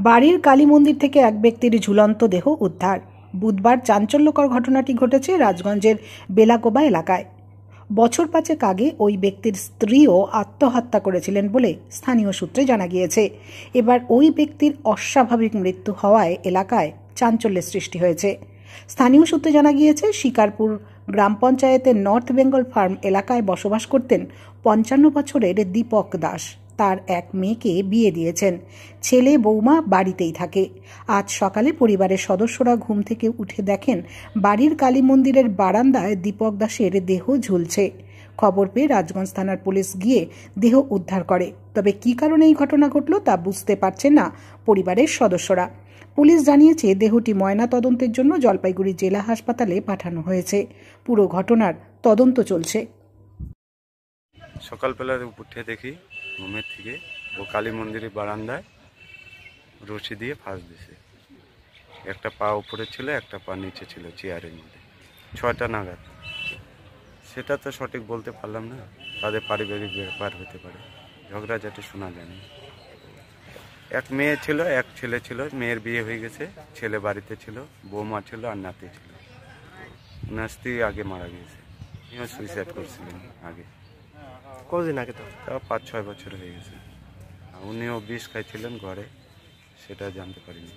বাড়ির কালী মন্দির থেকে এক ব্যক্তির ঝুলন্ত দেহ উদ্ধার। বুধবার চাঞ্চল্যকর ঘটনাটি ঘটেছে রাজগঞ্জের বেলাগোবা এলাকায়। বছর পাঁচেক আগে ওই ব্যক্তির স্ত্রীও আত্মহত্যা করেছিলেন বলে স্থানীয় সূত্রে জানা গিয়েছে। এবার ওই ব্যক্তির অস্বাভাবিক মৃত্যু হওয়ায় এলাকায় চাঞ্চল্যের সৃষ্টি হয়েছে। স্থানীয় সূত্রে জানা গিয়েছে, শিকারপুর গ্রাম পঞ্চায়েতের নর্থ বেঙ্গল ফার্ম এলাকায় বসবাস করতেন 55 বছরের দীপক দাস। তার এক মেয়েকে বিয়ে দিয়েছেন। ছেলে বৌমা বাড়িতেই থাকে। আজ সকালে পরিবারের সদস্যরা ঘুম থেকে উঠে দেখেন বাড়ির কালী মন্দিরের বারান্দায় দীপক দাসের দেহ ঝুলছে। খবর পেয়ে রাজগঞ্জ থানার পুলিশ গিয়ে দেহ উদ্ধার করে। তবে কী কারণে এই ঘটনা ঘটল তা বুঝতে পারছেন না পরিবারের সদস্যরা। পুলিশ জানিয়েছে, দেহটি ময়না তদন্তের জন্য জলপাইগুড়ি জেলা হাসপাতালে পাঠানো হয়েছে। পুরো ঘটনার তদন্ত চলছে। সকালবেলা উঠে দেখি ঘুমের থেকে ও কালী মন্দিরের বারান্দায় রশি দিয়ে ফাঁস দিছে। একটা পা উপরে ছিল, একটা পা নিচে ছিল চেয়ারের মধ্যে। 6টা নাগাদ। সেটা তো সঠিক বলতে পারলাম না, তাদের পারিবারিক ব্যাপার হতে পারে, ঝগড়াঝাটি শোনা যায়নি। এক মেয়ে ছিল, এক ছেলে ছিল। মেয়ের বিয়ে হয়ে গেছে, ছেলে বাড়িতে ছিল, বৌমা ছিল আর নাতি ছিল। ওনার স্ত্রী আগে মারা গিয়েছে, উনিও সুইসাইড করছিলেন আগে। কতদিন আগে? তো তাও 5-6 বছর হয়ে গেছে। উনিও বিষ খাইছিলেন ঘরে, সেটা জানতে পারিনি।